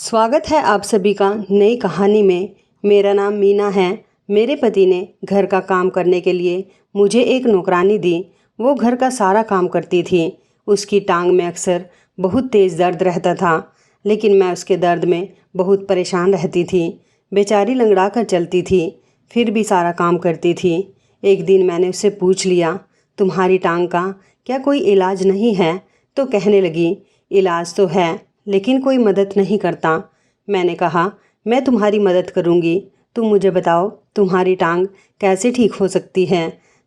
स्वागत है आप सभी का नई कहानी में। मेरा नाम मीना है। मेरे पति ने घर का काम करने के लिए मुझे एक नौकरानी दी। वो घर का सारा काम करती थी। उसकी टांग में अक्सर बहुत तेज़ दर्द रहता था, लेकिन मैं उसके दर्द में बहुत परेशान रहती थी। बेचारी लंगड़ा कर चलती थी, फिर भी सारा काम करती थी। एक दिन मैंने उससे पूछ लिया, तुम्हारी टांग का क्या कोई इलाज नहीं है? तो कहने लगी, इलाज तो है लेकिन कोई मदद नहीं करता। मैंने कहा, मैं तुम्हारी मदद करूँगी, तुम मुझे बताओ तुम्हारी टांग कैसे ठीक हो सकती है।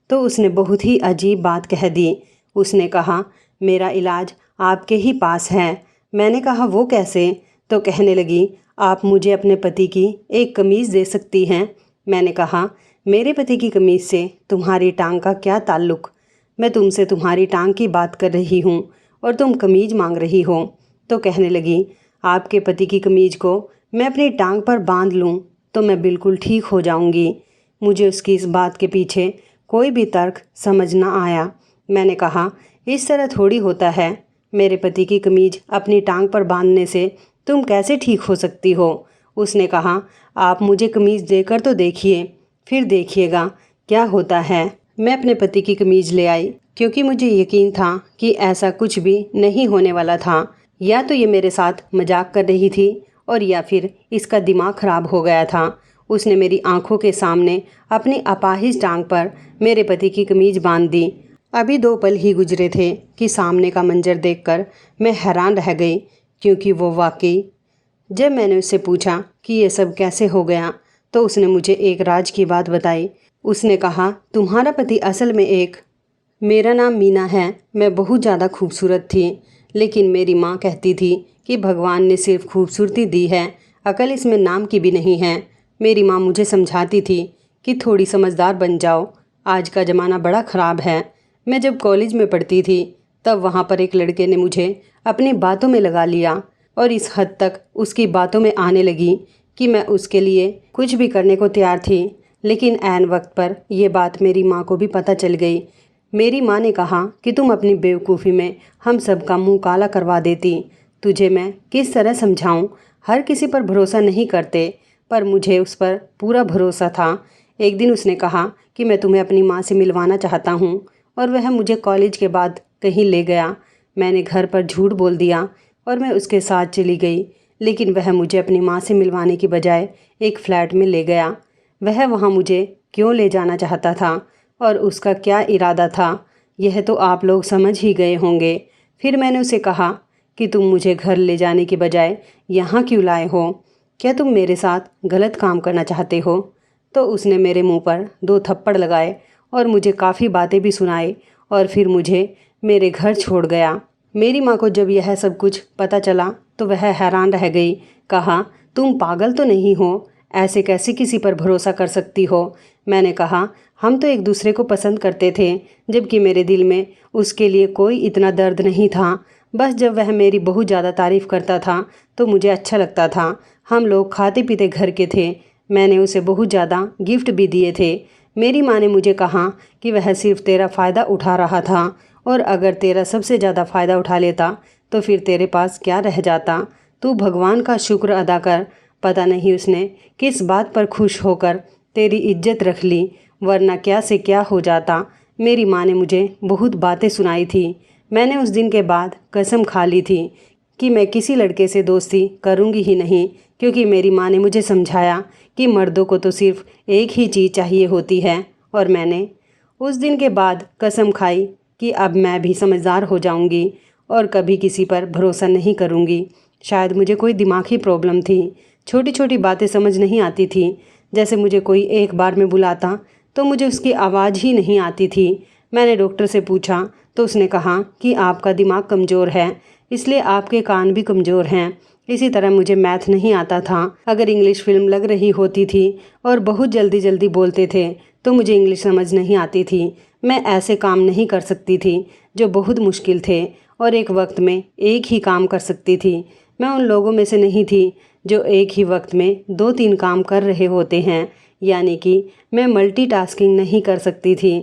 तो उसने बहुत ही अजीब बात कह दी। उसने कहा, मेरा इलाज आपके ही पास है। मैंने कहा, वो कैसे? तो कहने लगी, आप मुझे अपने पति की एक कमीज़ दे सकती हैं। मैंने कहा, मेरे पति की कमीज़ से तुम्हारी टांग का क्या ताल्लुक़? मैं तुमसे तुम्हारी टांग की बात कर रही हूँ और तुम कमीज़ मांग रही हो। तो कहने लगी, आपके पति की कमीज़ को मैं अपनी टांग पर बांध लूँ तो मैं बिल्कुल ठीक हो जाऊँगी। मुझे उसकी इस बात के पीछे कोई भी तर्क समझ ना आया। मैंने कहा, इस तरह थोड़ी होता है। मेरे पति की कमीज़ अपनी टांग पर बांधने से तुम कैसे ठीक हो सकती हो? उसने कहा, आप मुझे कमीज़ देकर तो देखिए, फिर देखिएगा क्या होता है। मैं अपने पति की कमीज़ ले आई, क्योंकि मुझे यकीन था कि ऐसा कुछ भी नहीं होने वाला था। या तो ये मेरे साथ मजाक कर रही थी और या फिर इसका दिमाग ख़राब हो गया था। उसने मेरी आंखों के सामने अपनी अपाहिज टांग पर मेरे पति की कमीज़ बांध दी। अभी 2 पल ही गुजरे थे कि सामने का मंजर देखकर मैं हैरान रह गई, क्योंकि वो वाकई, जब मैंने उससे पूछा कि ये सब कैसे हो गया, तो उसने मुझे एक राज की बात बताई। उसने कहा, तुम्हारा पति असल में एक मेरा नाम मीना है। मैं बहुत ज़्यादा खूबसूरत थी, लेकिन मेरी माँ कहती थी कि भगवान ने सिर्फ खूबसूरती दी है, अकल इसमें नाम की भी नहीं है। मेरी माँ मुझे समझाती थी कि थोड़ी समझदार बन जाओ, आज का ज़माना बड़ा ख़राब है। मैं जब कॉलेज में पढ़ती थी तब वहाँ पर एक लड़के ने मुझे अपनी बातों में लगा लिया और इस हद तक उसकी बातों में आने लगी कि मैं उसके लिए कुछ भी करने को तैयार थी। लेकिन ऐन वक्त पर यह बात मेरी माँ को भी पता चल गई। मेरी माँ ने कहा कि तुम अपनी बेवकूफ़ी में हम सब का मुंह काला करवा देती। तुझे मैं किस तरह समझाऊं? हर किसी पर भरोसा नहीं करते, पर मुझे उस पर पूरा भरोसा था। एक दिन उसने कहा कि मैं तुम्हें अपनी माँ से मिलवाना चाहता हूँ, और वह मुझे कॉलेज के बाद कहीं ले गया। मैंने घर पर झूठ बोल दिया और मैं उसके साथ चली गई, लेकिन वह मुझे अपनी माँ से मिलवाने की बजाय एक फ़्लैट में ले गया। वह वहाँ मुझे क्यों ले जाना चाहता था और उसका क्या इरादा था, यह तो आप लोग समझ ही गए होंगे। फिर मैंने उसे कहा कि तुम मुझे घर ले जाने के बजाय यहाँ क्यों लाए हो? क्या तुम मेरे साथ गलत काम करना चाहते हो? तो उसने मेरे मुंह पर 2 थप्पड़ लगाए और मुझे काफ़ी बातें भी सुनाई, और फिर मुझे मेरे घर छोड़ गया। मेरी माँ को जब यह सब कुछ पता चला तो वह हैरान रह गई। कहा, तुम पागल तो नहीं हो? ऐसे कैसे किसी पर भरोसा कर सकती हो? मैंने कहा, हम तो एक दूसरे को पसंद करते थे, जबकि मेरे दिल में उसके लिए कोई इतना दर्द नहीं था। बस जब वह मेरी बहुत ज़्यादा तारीफ़ करता था तो मुझे अच्छा लगता था। हम लोग खाते पीते घर के थे। मैंने उसे बहुत ज़्यादा गिफ्ट भी दिए थे। मेरी माँ ने मुझे कहा कि वह सिर्फ तेरा फ़ायदा उठा रहा था, और अगर तेरा सबसे ज़्यादा फ़ायदा उठा लेता तो फिर तेरे पास क्या रह जाता? तू भगवान का शुक्र अदा कर। पता नहीं उसने किस बात पर खुश होकर तेरी इज्जत रख ली, वरना क्या से क्या हो जाता। मेरी माँ ने मुझे बहुत बातें सुनाई थी। मैंने उस दिन के बाद कसम खा ली थी कि मैं किसी लड़के से दोस्ती करूँगी ही नहीं, क्योंकि मेरी माँ ने मुझे समझाया कि मर्दों को तो सिर्फ एक ही चीज़ चाहिए होती है। और मैंने उस दिन के बाद कसम खाई कि अब मैं भी समझदार हो जाऊँगी और कभी किसी पर भरोसा नहीं करूँगी। शायद मुझे कोई दिमागी प्रॉब्लम थी, छोटी छोटी बातें समझ नहीं आती थी। जैसे मुझे कोई एक बार में बुलाता तो मुझे उसकी आवाज़ ही नहीं आती थी। मैंने डॉक्टर से पूछा तो उसने कहा कि आपका दिमाग कमज़ोर है, इसलिए आपके कान भी कमज़ोर हैं। इसी तरह मुझे मैथ नहीं आता था। अगर इंग्लिश फिल्म लग रही होती थी और बहुत जल्दी जल्दी बोलते थे तो मुझे इंग्लिश समझ नहीं आती थी। मैं ऐसे काम नहीं कर सकती थी जो बहुत मुश्किल थे और एक वक्त में एक ही काम कर सकती थी। मैं उन लोगों में से नहीं थी जो एक ही वक्त में 2-3 काम कर रहे होते हैं, यानी कि मैं मल्टीटास्किंग नहीं कर सकती थी।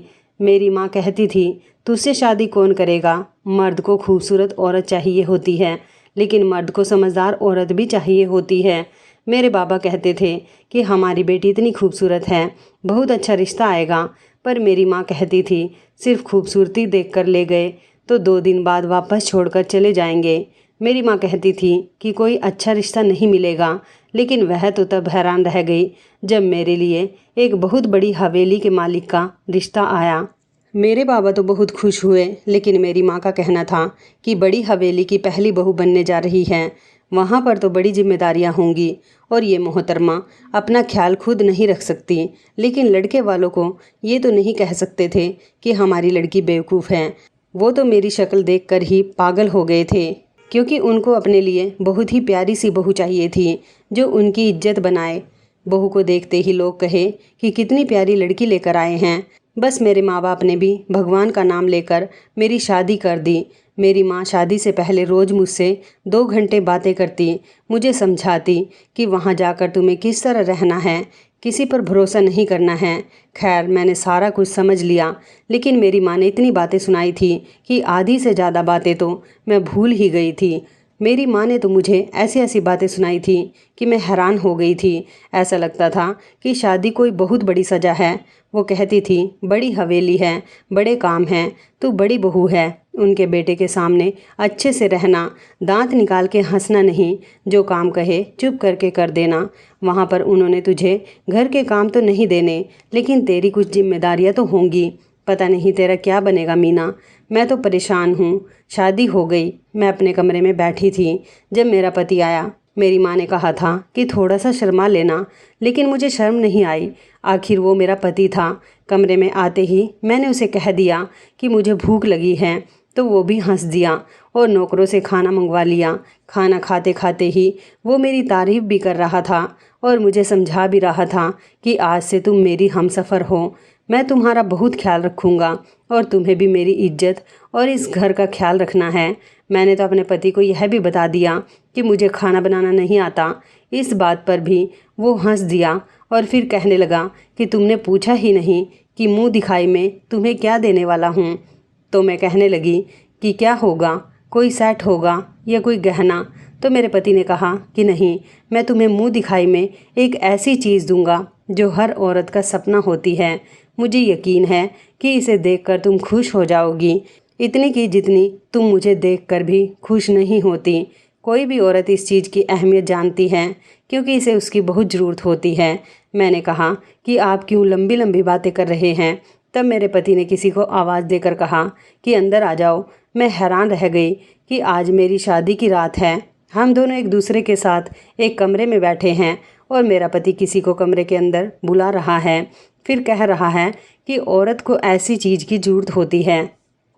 मेरी माँ कहती थी, तुझसे शादी कौन करेगा? मर्द को खूबसूरत औरत चाहिए होती है, लेकिन मर्द को समझदार औरत भी चाहिए होती है। मेरे बाबा कहते थे कि हमारी बेटी इतनी खूबसूरत है, बहुत अच्छा रिश्ता आएगा। पर मेरी माँ कहती थी सिर्फ खूबसूरती देखकर ले गए तो 2 दिन बाद वापस छोड़कर चले जाएंगे। मेरी माँ कहती थी कि कोई अच्छा रिश्ता नहीं मिलेगा, लेकिन वह तो तब हैरान रह गई जब मेरे लिए एक बहुत बड़ी हवेली के मालिक का रिश्ता आया। मेरे बाबा तो बहुत खुश हुए, लेकिन मेरी माँ का कहना था कि बड़ी हवेली की पहली बहू बनने जा रही है, वहाँ पर तो बड़ी जिम्मेदारियाँ होंगी और ये मोहतरमा अपना ख्याल खुद नहीं रख सकती। लेकिन लड़के वालों को ये तो नहीं कह सकते थे कि हमारी लड़की बेवकूफ़ है। वो तो मेरी शक्ल देखकर ही पागल हो गए थे, क्योंकि उनको अपने लिए बहुत ही प्यारी सी बहू चाहिए थी जो उनकी इज्जत बनाए। बहू को देखते ही लोग कहे कि कितनी प्यारी लड़की लेकर आए हैं। बस मेरे माँ बाप ने भी भगवान का नाम लेकर मेरी शादी कर दी। मेरी माँ शादी से पहले रोज़ मुझसे 2 घंटे बातें करती, मुझे समझाती कि वहाँ जाकर तुम्हें किस तरह रहना है, किसी पर भरोसा नहीं करना है। खैर, मैंने सारा कुछ समझ लिया, लेकिन मेरी माँ ने इतनी बातें सुनाई थी कि आधी से ज़्यादा बातें तो मैं भूल ही गई थी। मेरी माँ ने तो मुझे ऐसी ऐसी बातें सुनाई थी कि मैं हैरान हो गई थी। ऐसा लगता था कि शादी कोई बहुत बड़ी सज़ा है। वो कहती थी बड़ी हवेली है, बड़े काम हैं, तू बड़ी बहू है, उनके बेटे के सामने अच्छे से रहना, दांत निकाल के हंसना नहीं, जो काम कहे चुप करके कर देना। वहाँ पर उन्होंने तुझे घर के काम तो नहीं देने, लेकिन तेरी कुछ जिम्मेदारियाँ तो होंगी। पता नहीं तेरा क्या बनेगा मीना, मैं तो परेशान हूँ। शादी हो गई, मैं अपने कमरे में बैठी थी जब मेरा पति आया। मेरी माँ ने कहा था कि थोड़ा सा शर्मा लेना, लेकिन मुझे शर्म नहीं आई। आखिर वो मेरा पति था। कमरे में आते ही मैंने उसे कह दिया कि मुझे भूख लगी है, तो वो भी हंस दिया और नौकरों से खाना मंगवा लिया। खाना खाते खाते ही वो मेरी तारीफ़ भी कर रहा था और मुझे समझा भी रहा था कि आज से तुम मेरी हमसफ़र हो, मैं तुम्हारा बहुत ख्याल रखूँगा और तुम्हें भी मेरी इज्जत और इस घर का ख्याल रखना है। मैंने तो अपने पति को यह भी बता दिया कि मुझे खाना बनाना नहीं आता। इस बात पर भी वो हंस दिया और फिर कहने लगा कि तुमने पूछा ही नहीं कि मुंह दिखाई में तुम्हें क्या देने वाला हूँ। तो मैं कहने लगी कि क्या होगा, कोई सेट होगा या कोई गहना। तो मेरे पति ने कहा कि नहीं, मैं तुम्हें मुंह दिखाई में एक ऐसी चीज़ दूंगा जो हर औरत का सपना होती है। मुझे यकीन है कि इसे देखकर तुम खुश हो जाओगी, इतनी की जितनी तुम मुझे देखकर भी खुश नहीं होती। कोई भी औरत इस चीज़ की अहमियत जानती है, क्योंकि इसे उसकी बहुत ज़रूरत होती है। मैंने कहा कि आप क्यों लंबी लंबी बातें कर रहे हैं। तब मेरे पति ने किसी को आवाज़ देकर कहा कि अंदर आ जाओ। मैं हैरान रह गई कि आज मेरी शादी की रात है, हम दोनों एक दूसरे के साथ एक कमरे में बैठे हैं और मेरा पति किसी को कमरे के अंदर बुला रहा है, फिर कह रहा है कि औरत को ऐसी चीज़ की ज़रूरत होती है।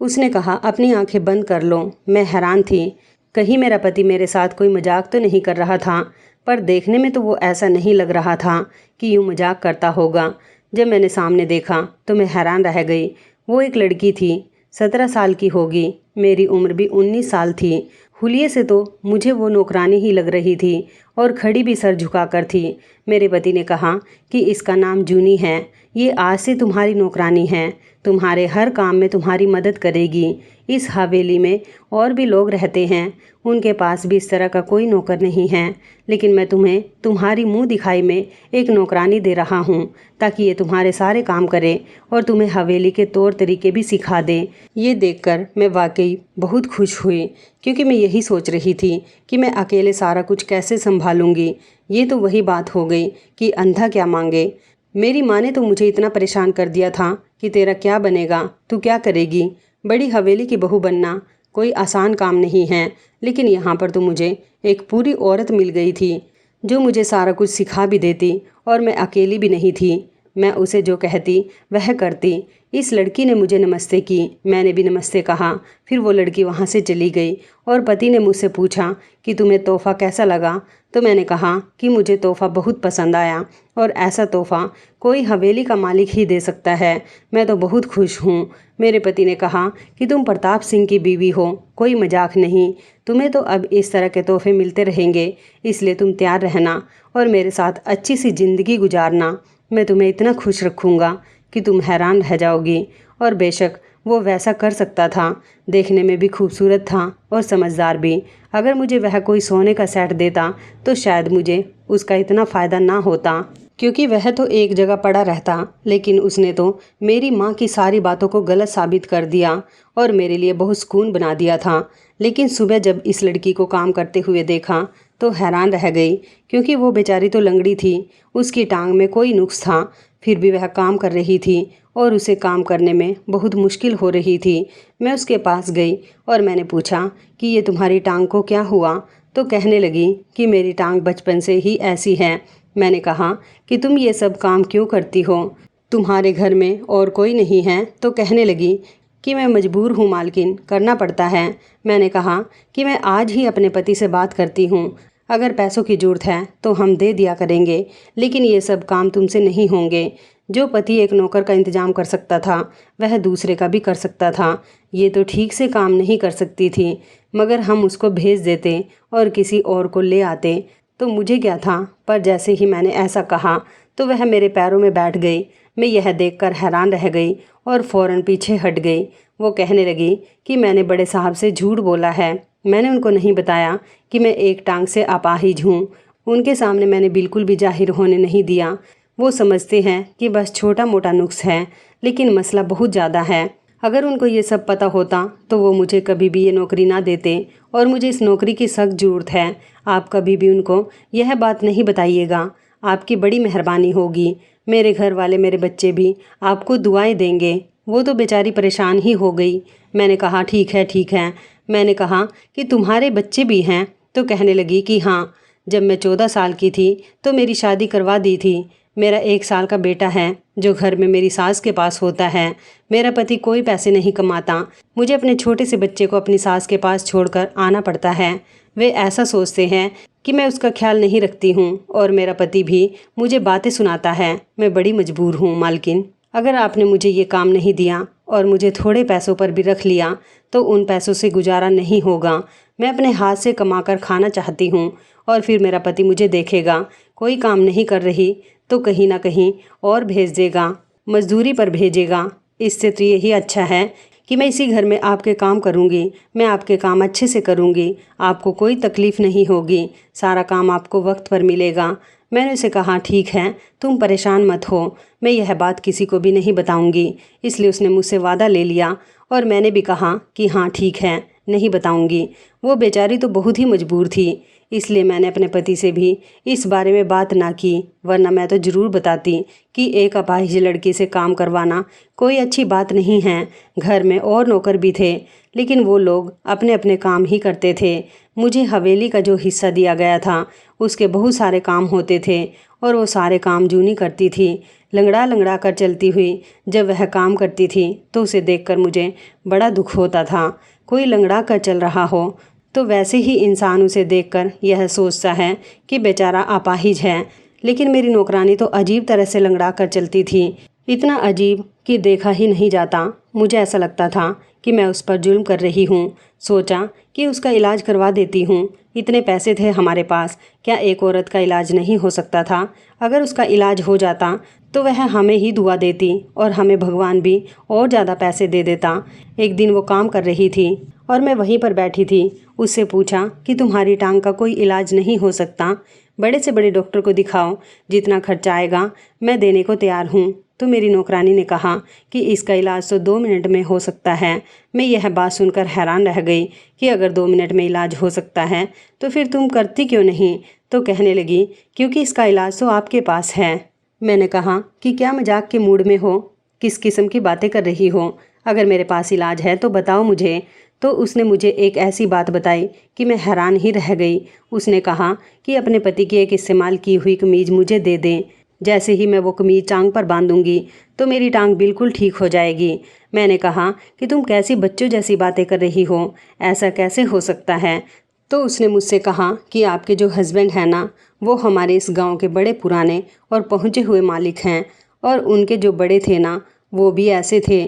उसने कहा अपनी आंखें बंद कर लो। मैं हैरान थी, कहीं मेरा पति मेरे साथ कोई मजाक तो नहीं कर रहा था, पर देखने में तो वो ऐसा नहीं लग रहा था कि यूँ मजाक करता होगा। जब मैंने सामने देखा तो मैं हैरान रह गई। वो एक लड़की थी, 17 साल की होगी, मेरी उम्र भी 19 साल थी। हुलिये से तो मुझे वो नौकरानी ही लग रही थी और खड़ी भी सर झुकाकर थी। मेरे पति ने कहा कि इसका नाम जूनी है, ये आज से तुम्हारी नौकरानी है, तुम्हारे हर काम में तुम्हारी मदद करेगी। इस हवेली में और भी लोग रहते हैं, उनके पास भी इस तरह का कोई नौकर नहीं है, लेकिन मैं तुम्हें तुम्हारी मुंह दिखाई में एक नौकरानी दे रहा हूँ ताकि ये तुम्हारे सारे काम करे और तुम्हें हवेली के तौर तरीके भी सिखा दे। ये देखकर मैं वाकई बहुत खुश हुई, क्योंकि मैं यही सोच रही थी कि मैं अकेले सारा कुछ कैसे संभालूंगी। ये तो वही बात हो गई कि अंधा क्या मांगे। मेरी माँ ने तो मुझे इतना परेशान कर दिया था कि तेरा क्या बनेगा, तू क्या करेगी। बड़ी हवेली की बहू बनना कोई आसान काम नहीं है, लेकिन यहाँ पर तो मुझे एक पूरी औरत मिल गई थी जो मुझे सारा कुछ सिखा भी देती और मैं अकेली भी नहीं थी। मैं उसे जो कहती वह करती। इस लड़की ने मुझे नमस्ते की, मैंने भी नमस्ते कहा। फिर वो लड़की वहाँ से चली गई और पति ने मुझसे पूछा कि तुम्हें तोहफ़ा कैसा लगा। तो मैंने कहा कि मुझे तोहफ़ा बहुत पसंद आया और ऐसा तोहफ़ा कोई हवेली का मालिक ही दे सकता है। मैं तो बहुत खुश हूँ। मेरे पति ने कहा कि तुम प्रताप सिंह की बीवी हो, कोई मजाक नहीं, तुम्हें तो अब इस तरह के तोहफे मिलते रहेंगे, इसलिए तुम तैयार रहना और मेरे साथ अच्छी सी ज़िंदगी गुजारना। मैं तुम्हें इतना खुश रखूँगा कि तुम हैरान रह जाओगी। और बेशक वो वैसा कर सकता था। देखने में भी खूबसूरत था और समझदार भी। अगर मुझे वह कोई सोने का सेट देता तो शायद मुझे उसका इतना फ़ायदा ना होता, क्योंकि वह तो एक जगह पड़ा रहता। लेकिन उसने तो मेरी माँ की सारी बातों को गलत साबित कर दिया और मेरे लिए बहुत सुकून बना दिया था। लेकिन सुबह जब इस लड़की को काम करते हुए देखा तो हैरान रह गई, क्योंकि वो बेचारी तो लंगड़ी थी, उसकी टांग में कोई नुक्स था, फिर भी वह काम कर रही थी और उसे काम करने में बहुत मुश्किल हो रही थी। मैं उसके पास गई और मैंने पूछा कि ये तुम्हारी टांग को क्या हुआ? तो कहने लगी कि मेरी टांग बचपन से ही ऐसी है। मैंने कहा कि तुम ये सब काम क्यों करती हो? तुम्हारे घर में और कोई नहीं है? तो कहने लगी कि मैं मजबूर हूँ मालकिन, करना पड़ता है। मैंने कहा कि मैं आज ही अपने पति से बात करती हूँ, अगर पैसों की ज़रूरत है तो हम दे दिया करेंगे, लेकिन ये सब काम तुमसे नहीं होंगे। जो पति एक नौकर का इंतजाम कर सकता था वह दूसरे का भी कर सकता था। ये तो ठीक से काम नहीं कर सकती थी, मगर हम उसको भेज देते और किसी और को ले आते तो मुझे क्या था। पर जैसे ही मैंने ऐसा कहा तो वह मेरे पैरों में बैठ गई। मैं यह देखकर हैरान रह गई और फ़ौरन पीछे हट गई। वो कहने लगी कि मैंने बड़े साहब से झूठ बोला है। मैंने उनको नहीं बताया कि मैं एक टांग से अपाहिज हूँ। उनके सामने मैंने बिल्कुल भी जाहिर होने नहीं दिया। वो समझते हैं कि बस छोटा मोटा नुक्स है, लेकिन मसला बहुत ज़्यादा है। अगर उनको ये सब पता होता तो वो मुझे कभी भी ये नौकरी ना देते, और मुझे इस नौकरी की सख्त ज़रूरत है। आप कभी भी उनको यह बात नहीं बताइएगा, आपकी बड़ी मेहरबानी होगी। मेरे घर वाले, मेरे बच्चे भी आपको दुआएं देंगे। वो तो बेचारी परेशान ही हो गई। मैंने कहा ठीक है ठीक है। मैंने कहा कि तुम्हारे बच्चे भी हैं? तो कहने लगी कि हाँ, जब मैं 14 साल की थी तो मेरी शादी करवा दी थी। मेरा 1 साल का बेटा है जो घर में मेरी सास के पास होता है। मेरा पति कोई पैसे नहीं कमाता। मुझे अपने छोटे से बच्चे को अपनी सास के पास छोड़कर आना पड़ता है। वे ऐसा सोचते हैं कि मैं उसका ख्याल नहीं रखती हूँ, और मेरा पति भी मुझे बातें सुनाता है। मैं बड़ी मजबूर हूँ मालकिन। अगर आपने मुझे ये काम नहीं दिया और मुझे थोड़े पैसों पर भी रख लिया तो उन पैसों से गुजारा नहीं होगा। मैं अपने हाथ से कमाकर खाना चाहती हूँ, और फिर मेरा पति मुझे देखेगा कोई काम नहीं कर रही तो कहीं ना कहीं और भेज देगा, मजदूरी पर भेजेगा। इससे तो यही अच्छा है कि मैं इसी घर में आपके काम करूँगी। मैं आपके काम अच्छे से करूँगी, आपको कोई तकलीफ़ नहीं होगी, सारा काम आपको वक्त पर मिलेगा। मैंने उसे कहा ठीक है, तुम परेशान मत हो, मैं यह बात किसी को भी नहीं बताऊंगी। इसलिए उसने मुझसे वादा ले लिया, और मैंने भी कहा कि हाँ ठीक है, नहीं बताऊंगी। वो बेचारी तो बहुत ही मजबूर थी, इसलिए मैंने अपने पति से भी इस बारे में बात ना की, वरना मैं तो ज़रूर बताती कि एक अपाहिज लड़की से काम करवाना कोई अच्छी बात नहीं है। घर में और नौकर भी थे, लेकिन वो लोग अपने अपने काम ही करते थे। मुझे हवेली का जो हिस्सा दिया गया था उसके बहुत सारे काम होते थे, और वो सारे काम जूनी करती थी, लंगड़ा लंगड़ा कर चलती हुई। जब वह काम करती थी तो उसे देखकर मुझे बड़ा दुख होता था। कोई लंगड़ा कर चल रहा हो तो वैसे ही इंसान उसे देखकर यह सोचता है कि बेचारा अपाहिज है, लेकिन मेरी नौकरानी तो अजीब तरह से लंगड़ा कर चलती थी, इतना अजीब कि देखा ही नहीं जाता। मुझे ऐसा लगता था कि मैं उस पर जुल्म कर रही हूँ। सोचा कि उसका इलाज करवा देती हूँ। इतने पैसे थे हमारे पास, क्या एक औरत का इलाज नहीं हो सकता था? अगर उसका इलाज हो जाता तो वह हमें ही दुआ देती और हमें भगवान भी और ज़्यादा पैसे दे देता। एक दिन वो काम कर रही थी और मैं वहीं पर बैठी थी। उससे पूछा कि तुम्हारी टांग का कोई इलाज नहीं हो सकता? बड़े से बड़े डॉक्टर को दिखाओ, जितना खर्चा आएगा मैं देने को तैयार हूँ। तो मेरी नौकरानी ने कहा कि इसका इलाज तो 2 मिनट में हो सकता है। मैं यह बात सुनकर हैरान रह गई कि अगर 2 मिनट में इलाज हो सकता है तो फिर तुम करती क्यों नहीं? तो कहने लगी क्योंकि इसका इलाज तो आपके पास है। मैंने कहा कि क्या मजाक के मूड में हो? किस किस्म की बातें कर रही हो? अगर मेरे पास इलाज है तो बताओ मुझे। तो उसने मुझे एक ऐसी बात बताई कि मैं हैरान ही रह गई। उसने कहा कि अपने पति की एक इस्तेमाल की हुई कमीज़ मुझे दे दें। जैसे ही मैं वो कमीज़ टांग पर बांधूंगी तो मेरी टांग बिल्कुल ठीक हो जाएगी। मैंने कहा कि तुम कैसी बच्चों जैसी बातें कर रही हो, ऐसा कैसे हो सकता है? तो उसने मुझसे कहा कि आपके जो हस्बैंड हैं ना, वो हमारे इस गांव के बड़े पुराने और पहुँचे हुए मालिक हैं, और उनके जो बड़े थे ना वो भी ऐसे थे,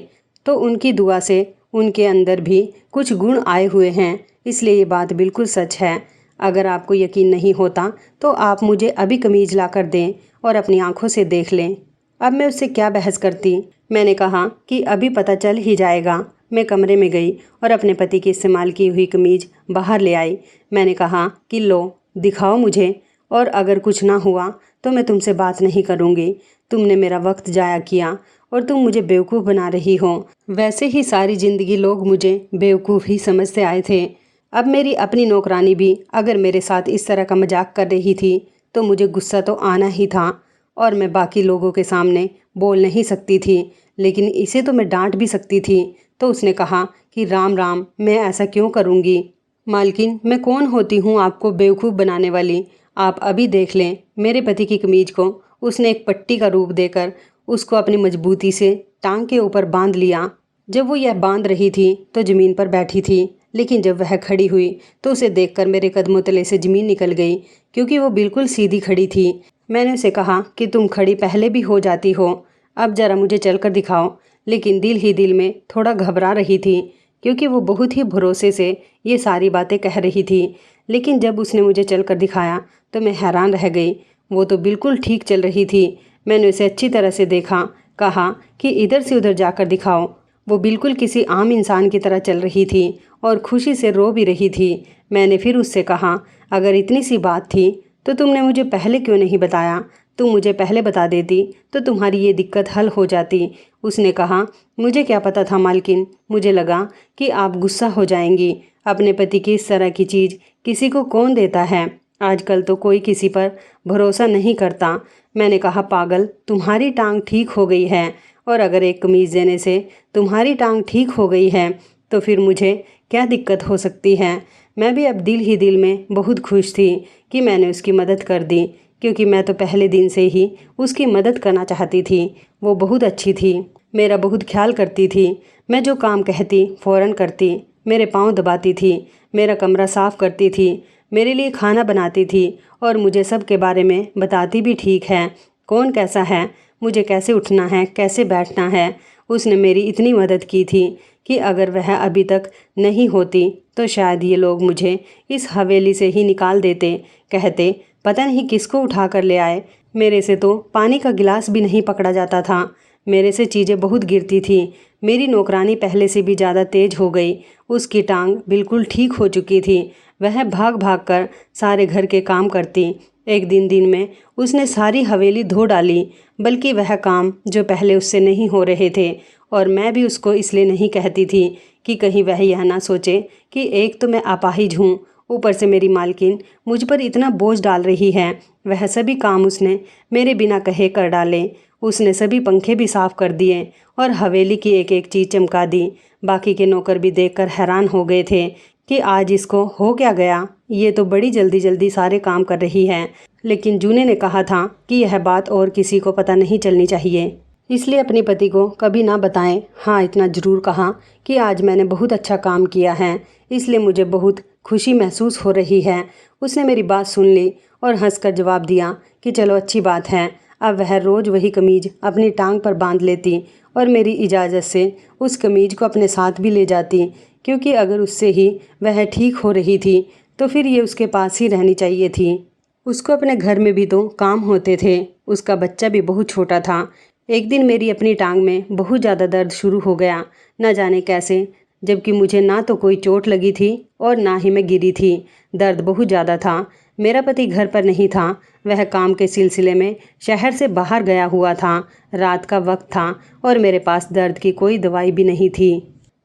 तो उनकी दुआ से उनके अंदर भी कुछ गुण आए हुए हैं। इसलिए ये बात बिल्कुल सच है। अगर आपको यकीन नहीं होता तो आप मुझे अभी कमीज़ ला कर दें और अपनी आंखों से देख लें। अब मैं उससे क्या बहस करती। मैंने कहा कि अभी पता चल ही जाएगा। मैं कमरे में गई और अपने पति की इस्तेमाल की हुई कमीज बाहर ले आई। मैंने कहा कि लो दिखाओ मुझे, और अगर कुछ ना हुआ तो मैं तुमसे बात नहीं करूँगी। तुमने मेरा वक्त ज़ाया किया और तुम मुझे बेवकूफ़ बना रही हो। वैसे ही सारी ज़िंदगी लोग मुझे बेवकूफ़ ही समझते आए थे। अब मेरी अपनी नौकरानी भी अगर मेरे साथ इस तरह का मजाक कर रही थी तो मुझे गुस्सा तो आना ही था, और मैं बाकी लोगों के सामने बोल नहीं सकती थी, लेकिन इसे तो मैं डांट भी सकती थी। तो उसने कहा कि राम राम, मैं ऐसा क्यों करूँगी मालकिन, मैं कौन होती हूँ आपको बेवकूफ़ बनाने वाली। आप अभी देख लें। मेरे पति की कमीज को उसने एक पट्टी का रूप देकर उसको अपनी मजबूती से टांग के ऊपर बांध लिया। जब वो यह बांध रही थी तो ज़मीन पर बैठी थी, लेकिन जब वह खड़ी हुई तो उसे देखकर मेरे कदमों तले से ज़मीन निकल गई, क्योंकि वो बिल्कुल सीधी खड़ी थी। मैंने उसे कहा कि तुम खड़ी पहले भी हो जाती हो, अब ज़रा मुझे चलकर दिखाओ। लेकिन दिल ही दिल में थोड़ा घबरा रही थी, क्योंकि वो बहुत ही भरोसे से ये सारी बातें कह रही थी। लेकिन जब उसने मुझे चलकर दिखाया तो मैं हैरान रह गई। वो तो बिल्कुल ठीक चल रही थी। मैंने उसे अच्छी तरह से देखा, कहा कि इधर से उधर जाकर दिखाओ। वो बिल्कुल किसी आम इंसान की तरह चल रही थी और खुशी से रो भी रही थी। मैंने फिर उससे कहा, अगर इतनी सी बात थी तो तुमने मुझे पहले क्यों नहीं बताया? तुम मुझे पहले बता देती तो तुम्हारी ये दिक्कत हल हो जाती। उसने कहा, मुझे क्या पता था मालकिन, मुझे लगा कि आप गुस्सा हो जाएंगी। अपने पति की इस तरह की चीज़ किसी को कौन देता है? आजकल तो कोई किसी पर भरोसा नहीं करता। मैंने कहा, पागल, तुम्हारी टांग ठीक हो गई है, और अगर एक कमीज़ देने से तुम्हारी टांग ठीक हो गई है तो फिर मुझे क्या दिक्कत हो सकती है? मैं भी अब दिल ही दिल में बहुत खुश थी कि मैंने उसकी मदद कर दी, क्योंकि मैं तो पहले दिन से ही उसकी मदद करना चाहती थी। वो बहुत अच्छी थी, मेरा बहुत ख्याल करती थी। मैं जो काम कहती फ़ौरन करती, मेरे पाँव दबाती थी, मेरा कमरा साफ़ करती थी, मेरे लिए खाना बनाती थी, और मुझे सब के बारे में बताती भी ठीक है, कौन कैसा है, मुझे कैसे उठना है, कैसे बैठना है। उसने मेरी इतनी मदद की थी कि अगर वह अभी तक नहीं होती तो शायद ये लोग मुझे इस हवेली से ही निकाल देते। कहते, पता नहीं किसको उठा कर ले आए। मेरे से तो पानी का गिलास भी नहीं पकड़ा जाता था। मेरे से चीज़ें बहुत गिरती थी। मेरी नौकरानी पहले से भी ज़्यादा तेज हो गई। उसकी टांग बिल्कुल ठीक हो चुकी थी। वह भाग भाग कर सारे घर के काम करती। एक दिन में उसने सारी हवेली धो डाली, बल्कि वह काम जो पहले उससे नहीं हो रहे थे। और मैं भी उसको इसलिए नहीं कहती थी कि कहीं वह यह ना सोचे कि एक तो मैं अपाहिज हूँ, ऊपर से मेरी मालकिन मुझ पर इतना बोझ डाल रही है। वह सभी काम उसने मेरे बिना कहे कर डाले। उसने सभी पंखे भी साफ़ कर दिए और हवेली की एक एक चीज़ चमका दी। बाकी के नौकर भी देखकर हैरान हो गए थे कि आज इसको हो क्या गया, ये तो बड़ी जल्दी जल्दी सारे काम कर रही है। लेकिन जूने ने कहा था कि यह बात और किसी को पता नहीं चलनी चाहिए, इसलिए अपने पति को कभी ना बताएं। हाँ, इतना ज़रूर कहा कि आज मैंने बहुत अच्छा काम किया है, इसलिए मुझे बहुत खुशी महसूस हो रही है। उसने मेरी बात सुन ली और हंसकर जवाब दिया कि चलो अच्छी बात है। अब वह रोज़ वही कमीज अपनी टांग पर बांध लेती और मेरी इजाज़त से उस कमीज को अपने साथ भी ले जाती, क्योंकि अगर उससे ही वह ठीक हो रही थी तो फिर ये उसके पास ही रहनी चाहिए थी। उसको अपने घर में भी तो काम होते थे। उसका बच्चा भी बहुत छोटा था। एक दिन मेरी अपनी टांग में बहुत ज़्यादा दर्द शुरू हो गया, न जाने कैसे, जबकि मुझे ना तो कोई चोट लगी थी और ना ही मैं गिरी थी। दर्द बहुत ज़्यादा था। मेरा पति घर पर नहीं था, वह काम के सिलसिले में शहर से बाहर गया हुआ था। रात का वक्त था और मेरे पास दर्द की कोई दवाई भी नहीं थी।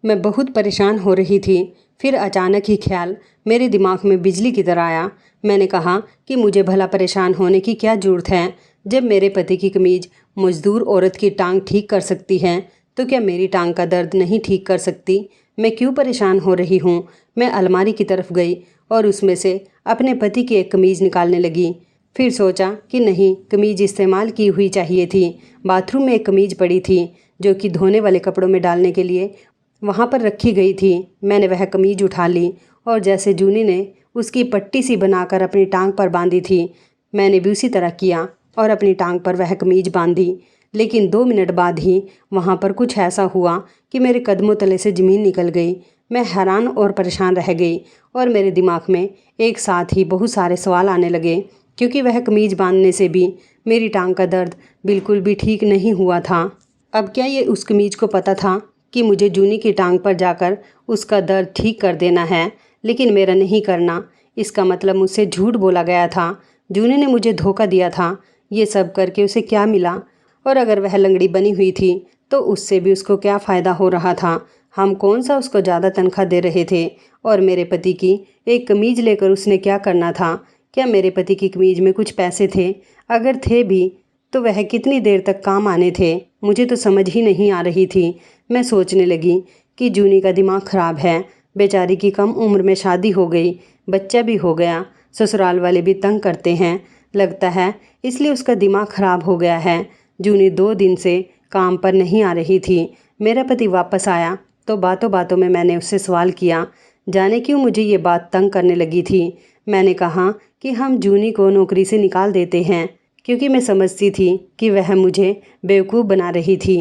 मैं बहुत परेशान हो रही थी। फिर अचानक ही ख्याल मेरे दिमाग में बिजली की तरह आया। मैंने कहा कि मुझे भला परेशान होने की क्या ज़रूरत है? जब मेरे पति की कमीज मजदूर औरत की टांग ठीक कर सकती है तो क्या मेरी टांग का दर्द नहीं ठीक कर सकती? मैं क्यों परेशान हो रही हूँ? मैं अलमारी की तरफ गई और उसमें से अपने पति की एक कमीज़ निकालने लगी। फिर सोचा कि नहीं, कमीज़ इस्तेमाल की हुई चाहिए थी। बाथरूम में एक कमीज़ पड़ी थी जो कि धोने वाले कपड़ों में डालने के लिए वहाँ पर रखी गई थी। मैंने वह कमीज़ उठा ली और जैसे जूनी ने उसकी पट्टी सी बनाकर अपनी टांग पर बांधी थी, मैंने भी उसी तरह किया और अपनी टांग पर वह कमीज़ बांधी। लेकिन 2 मिनट बाद ही वहाँ पर कुछ ऐसा हुआ कि मेरे कदमों तले से ज़मीन निकल गई। मैं हैरान और परेशान रह गई और मेरे दिमाग में एक साथ ही बहुत सारे सवाल आने लगे क्योंकि वह कमीज बांधने से भी मेरी टांग का दर्द बिल्कुल भी ठीक नहीं हुआ था। अब क्या ये उस कमीज को पता था कि मुझे जूनी की टांग पर जाकर उसका दर्द ठीक कर देना है, लेकिन मेरा नहीं करना। इसका मतलब मुझसे झूठ बोला गया था। जूनी ने मुझे धोखा दिया था। ये सब करके उसे क्या मिला? और अगर वह लंगड़ी बनी हुई थी तो उससे भी उसको क्या फ़ायदा हो रहा था? हम कौन सा उसको ज़्यादा तनख्वाह दे रहे थे? और मेरे पति की एक कमीज लेकर उसने क्या करना था? क्या मेरे पति की कमीज में कुछ पैसे थे? अगर थे भी तो वह कितनी देर तक काम आने थे? मुझे तो समझ ही नहीं आ रही थी। मैं सोचने लगी कि जूनी का दिमाग ख़राब है। बेचारी की कम उम्र में शादी हो गई, बच्चा भी हो गया, ससुराल वाले भी तंग करते हैं, लगता है इसलिए उसका दिमाग ख़राब हो गया है। जूनी 2 दिन से काम पर नहीं आ रही थी। मेरा पति वापस आया तो बातों बातों में मैंने उससे सवाल किया, जाने क्यों मुझे ये बात तंग करने लगी थी। मैंने कहा कि हम जूनी को नौकरी से निकाल देते हैं, क्योंकि मैं समझती थी कि वह मुझे बेवकूफ़ बना रही थी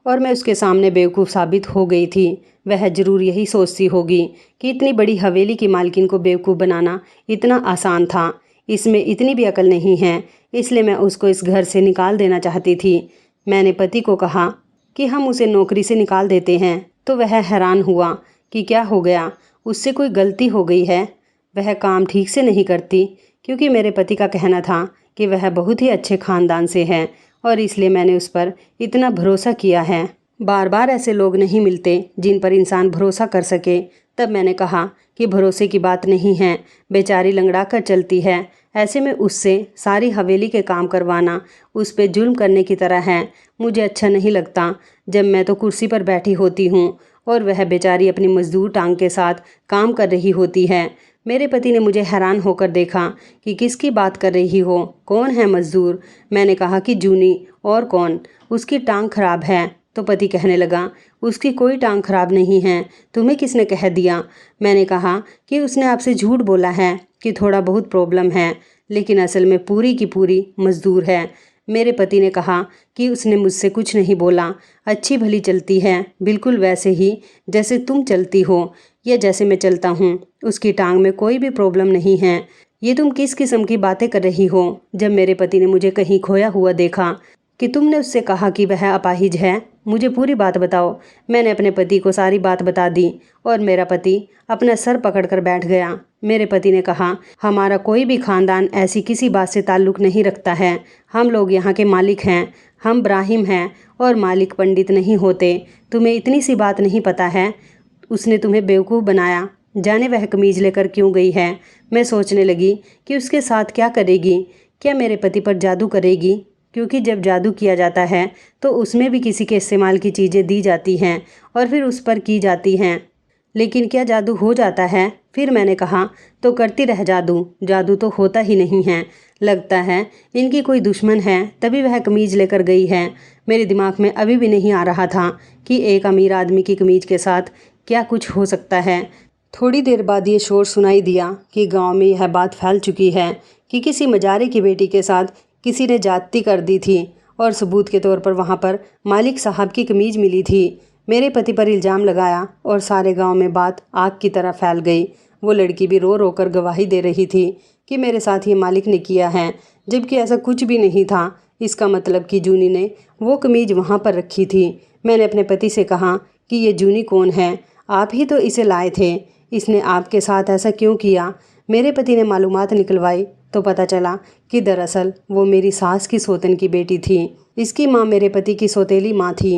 और मैं उसके सामने बेवकूफ़ साबित हो गई थी। वह ज़रूर यही सोचती होगी कि इतनी बड़ी हवेली की मालकिन को बेवकूफ़ बनाना इतना आसान था, इसमें इतनी भी अकल नहीं है, इसलिए मैं उसको इस घर से निकाल देना चाहती थी। मैंने पति को कहा कि हम उसे नौकरी से निकाल देते हैं, तो वह हैरान हुआ कि क्या हो गया, उससे कोई गलती हो गई है? वह काम ठीक से नहीं करती, क्योंकि मेरे पति का कहना था कि वह बहुत ही अच्छे ख़ानदान से है और इसलिए मैंने उस पर इतना भरोसा किया है। बार बार ऐसे लोग नहीं मिलते जिन पर इंसान भरोसा कर सके। तब मैंने कहा कि भरोसे की बात नहीं है, बेचारी लंगड़ा कर चलती है, ऐसे में उससे सारी हवेली के काम करवाना उस पे जुल्म करने की तरह है। मुझे अच्छा नहीं लगता जब मैं तो कुर्सी पर बैठी होती हूँ और वह बेचारी अपनी मजदूर टांग के साथ काम कर रही होती है। मेरे पति ने मुझे हैरान होकर देखा कि किसकी बात कर रही हो, कौन है मजदूर? मैंने कहा कि जूनी। और कौन? उसकी टांग खराब है। तो पति कहने लगा, उसकी कोई टांग खराब नहीं है, तुम्हें किसने कह दिया? मैंने कहा कि उसने आपसे झूठ बोला है कि थोड़ा बहुत प्रॉब्लम है, लेकिन असल में पूरी की पूरी मजदूर है। मेरे पति ने कहा कि उसने मुझसे कुछ नहीं बोला, अच्छी भली चलती है, बिल्कुल वैसे ही जैसे तुम चलती हो या जैसे मैं चलता हूँ। उसकी टांग में कोई भी प्रॉब्लम नहीं है। ये तुम किस किस्म की बातें कर रही हो? जब मेरे पति ने मुझे कहीं खोया हुआ देखा कि तुमने उससे कहा कि वह अपाहिज है, मुझे पूरी बात बताओ। मैंने अपने पति को सारी बात बता दी और मेरा पति अपना सर पकड़कर बैठ गया। मेरे पति ने कहा, हमारा कोई भी खानदान ऐसी किसी बात से ताल्लुक़ नहीं रखता है, हम लोग यहाँ के मालिक हैं, हम ब्राहिम हैं और मालिक पंडित नहीं होते। तुम्हें इतनी सी बात नहीं पता है? उसने तुम्हें बेवकूफ़ बनाया। जाने वह कमीज लेकर क्यों गई है। मैं सोचने लगी कि उसके साथ क्या करेगी, क्या मेरे पति पर जादू करेगी? क्योंकि जब जादू किया जाता है तो उसमें भी किसी के इस्तेमाल की चीज़ें दी जाती हैं और फिर उस पर की जाती हैं, लेकिन क्या जादू हो जाता है? फिर मैंने कहा, तो करती रह जादू, जादू तो होता ही नहीं है। लगता है इनकी कोई दुश्मन है, तभी वह कमीज लेकर गई है। मेरे दिमाग में अभी भी नहीं आ रहा था कि एक अमीर आदमी की कमीज के साथ क्या कुछ हो सकता है। थोड़ी देर बाद ये शोर सुनाई दिया कि गांव में यह बात फैल चुकी है कि किसी मजारे की बेटी के साथ किसी ने जाती कर दी थी और सबूत के तौर पर वहां पर मालिक साहब की कमीज मिली थी। मेरे पति पर इल्ज़ाम लगाया और सारे गांव में बात आग की तरह फैल गई। वो लड़की भी रो रो कर गवाही दे रही थी कि मेरे साथ ये मालिक ने किया है, जबकि ऐसा कुछ भी नहीं था। इसका मतलब कि जूनी ने वो कमीज वहाँ पर रखी थी। मैंने अपने पति से कहा कि ये जूनी कौन है? आप ही तो इसे लाए थे, इसने आपके साथ ऐसा क्यों किया? मेरे पति ने मालूमात निकलवाई तो पता चला कि दरअसल वो मेरी सास की सौतन की बेटी थी। इसकी माँ मेरे पति की सौतेली माँ थी।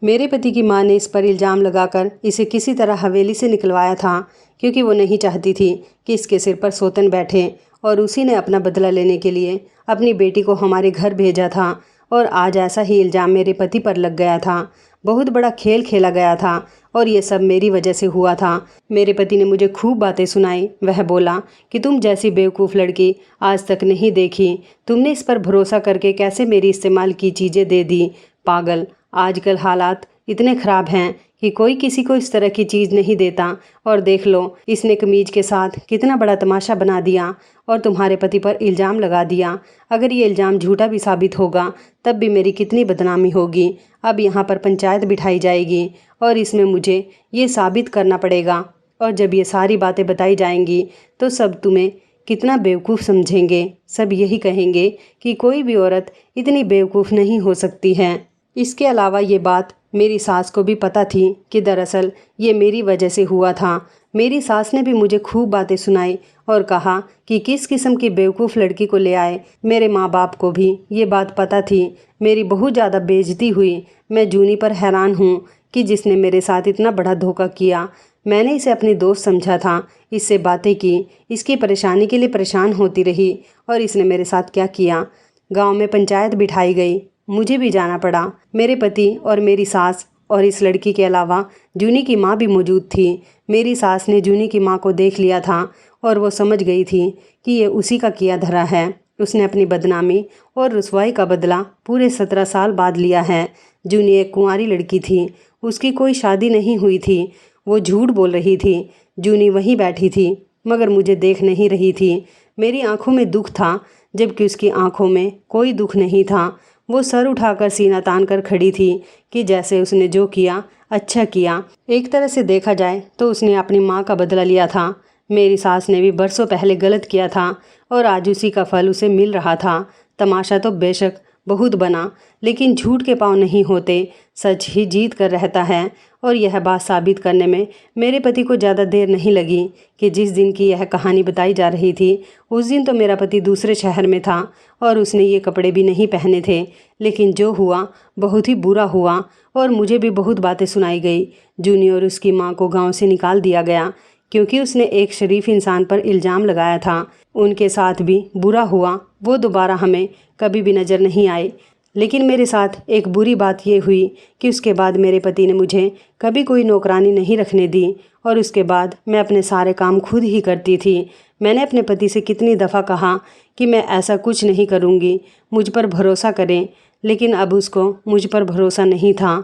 मेरे पति की माँ ने इस पर इल्ज़ाम लगाकर इसे किसी तरह हवेली से निकलवाया था, क्योंकि वो नहीं चाहती थी कि इसके सिर पर सौतन बैठे, और उसी ने अपना बदला लेने के लिए अपनी बेटी को हमारे घर भेजा था। और आज ऐसा ही इल्ज़ाम मेरे पति पर लग गया था। बहुत बड़ा खेल खेला गया था और ये सब मेरी वजह से हुआ था। मेरे पति ने मुझे खूब बातें सुनाई। वह बोला कि तुम जैसी बेवकूफ़ लड़की आज तक नहीं देखी, तुमने इस पर भरोसा करके कैसे मेरी इस्तेमाल की चीज़ें दे दी। पागल, आजकल हालात इतने ख़राब हैं कि कोई किसी को इस तरह की चीज़ नहीं देता। और देख लो, इसने कमीज के साथ कितना बड़ा तमाशा बना दिया और तुम्हारे पति पर इल्ज़ाम लगा दिया। अगर ये इल्ज़ाम झूठा भी साबित होगा तब भी मेरी कितनी बदनामी होगी। अब यहाँ पर पंचायत बिठाई जाएगी और इसमें मुझे ये साबित करना पड़ेगा, और जब ये सारी बातें बताई जाएंगी तो सब तुम्हें कितना बेवकूफ़ समझेंगे। सब यही कहेंगे कि कोई भी औरत इतनी बेवकूफ़ नहीं हो सकती है। इसके अलावा ये बात मेरी सास को भी पता थी कि दरअसल ये मेरी वजह से हुआ था। मेरी सास ने भी मुझे खूब बातें सुनाई और कहा कि किस किस्म की बेवकूफ़ लड़की को ले आए। मेरे माँ बाप को भी ये बात पता थी। मेरी बहुत ज़्यादा बेइज्जती हुई। मैं जूनी पर हैरान हूँ कि जिसने मेरे साथ इतना बड़ा धोखा किया। मैंने इसे अपनी दोस्त समझा था, इससे बातें की, इसकी परेशानी के लिए परेशान होती रही और इसने मेरे साथ क्या किया। गांव में पंचायत बिठाई गई, मुझे भी जाना पड़ा। मेरे पति और मेरी सास और इस लड़की के अलावा जूनी की माँ भी मौजूद थी। मेरी सास ने जूनी की माँ को देख लिया था और वो समझ गई थी कि ये उसी का किया धरा है। उसने अपनी बदनामी और रुसवाई का बदला पूरे 17 साल बाद लिया है। जूनी एक कुंवारी लड़की थी, उसकी कोई शादी नहीं हुई थी। वो झूठ बोल रही थी। जूनी वहीं बैठी थी मगर मुझे देख नहीं रही थी। मेरी आंखों में दुख था जबकि उसकी आंखों में कोई दुख नहीं था। वो सर उठाकर सीना तान कर खड़ी थी कि जैसे उसने जो किया अच्छा किया। एक तरह से देखा जाए तो उसने अपनी माँ का बदला लिया था। मेरी सास ने भी बरसों पहले गलत किया था और आज उसी का फल उसे मिल रहा था। तमाशा तो बेशक बहुत बना, लेकिन झूठ के पाँव नहीं होते, सच ही जीत कर रहता है। और यह बात साबित करने में मेरे पति को ज़्यादा देर नहीं लगी कि जिस दिन की यह कहानी बताई जा रही थी उस दिन तो मेरा पति दूसरे शहर में था और उसने ये कपड़े भी नहीं पहने थे। लेकिन जो हुआ बहुत ही बुरा हुआ और मुझे भी बहुत बातें सुनाई गई। जूनी और उसकी माँ को गाँव से निकाल दिया गया क्योंकि उसने एक शरीफ इंसान पर इल्ज़ाम लगाया था। उनके साथ भी बुरा हुआ, वो दोबारा हमें कभी भी नज़र नहीं आए। लेकिन मेरे साथ एक बुरी बात ये हुई कि उसके बाद मेरे पति ने मुझे कभी कोई नौकरानी नहीं रखने दी और उसके बाद मैं अपने सारे काम खुद ही करती थी। मैंने अपने पति से कितनी दफ़ा कहा कि मैं ऐसा कुछ नहीं करूँगी, मुझ पर भरोसा करें, लेकिन अब उसको मुझ पर भरोसा नहीं था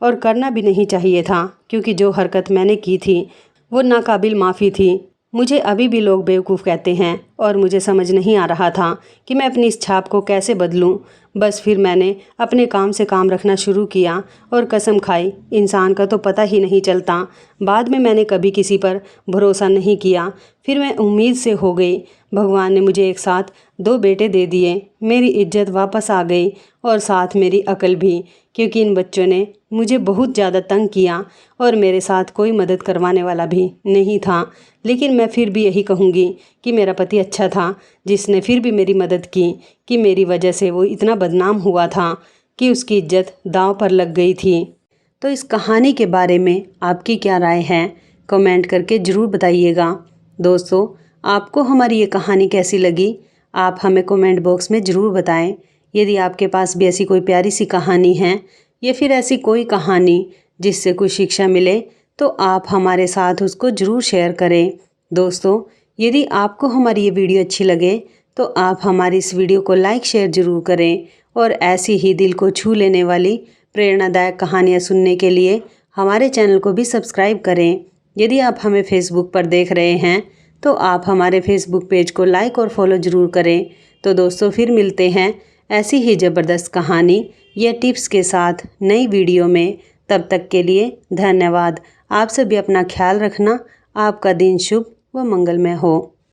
और करना भी नहीं चाहिए था क्योंकि जो हरकत मैंने की थी वो नाकाबिल माफ़ी थी। मुझे अभी भी लोग बेवकूफ़ कहते हैं और मुझे समझ नहीं आ रहा था कि मैं अपनी इस छाप को कैसे बदलूं। बस फिर मैंने अपने काम से काम रखना शुरू किया और कसम खाई, इंसान का तो पता ही नहीं चलता। बाद में मैंने कभी किसी पर भरोसा नहीं किया। फिर मैं उम्मीद से हो गई। भगवान ने मुझे एक साथ 2 बेटे दे दिए। मेरी इज्जत वापस आ गई और साथ मेरी अकल भी, क्योंकि इन बच्चों ने मुझे बहुत ज़्यादा तंग किया और मेरे साथ कोई मदद करवाने वाला भी नहीं था। लेकिन मैं फिर भी यही कहूँगी कि मेरा पति अच्छा था, जिसने फिर भी मेरी मदद की कि मेरी वजह से वो इतना बदनाम हुआ था कि उसकी इज्जत दांव पर लग गई थी। तो इस कहानी के बारे में आपकी क्या राय है, कमेंट करके ज़रूर बताइएगा। दोस्तों, आपको हमारी ये कहानी कैसी लगी, आप हमें कमेंट बॉक्स में ज़रूर बताएं। यदि आपके पास भी ऐसी कोई प्यारी सी कहानी है या फिर ऐसी कोई कहानी जिससे कुछ शिक्षा मिले तो आप हमारे साथ उसको ज़रूर शेयर करें। दोस्तों, यदि आपको हमारी ये वीडियो अच्छी लगे तो आप हमारी इस वीडियो को लाइक शेयर ज़रूर करें और ऐसी ही दिल को छू लेने वाली प्रेरणादायक कहानियाँ सुनने के लिए हमारे चैनल को भी सब्सक्राइब करें। यदि आप हमें फेसबुक पर देख रहे हैं तो आप हमारे फेसबुक पेज को लाइक और फॉलो ज़रूर करें। तो दोस्तों, फिर मिलते हैं ऐसी ही ज़बरदस्त कहानी या टिप्स के साथ नई वीडियो में। तब तक के लिए धन्यवाद। आप सभी अपना ख्याल रखना। आपका दिन शुभ व मंगलमय हो।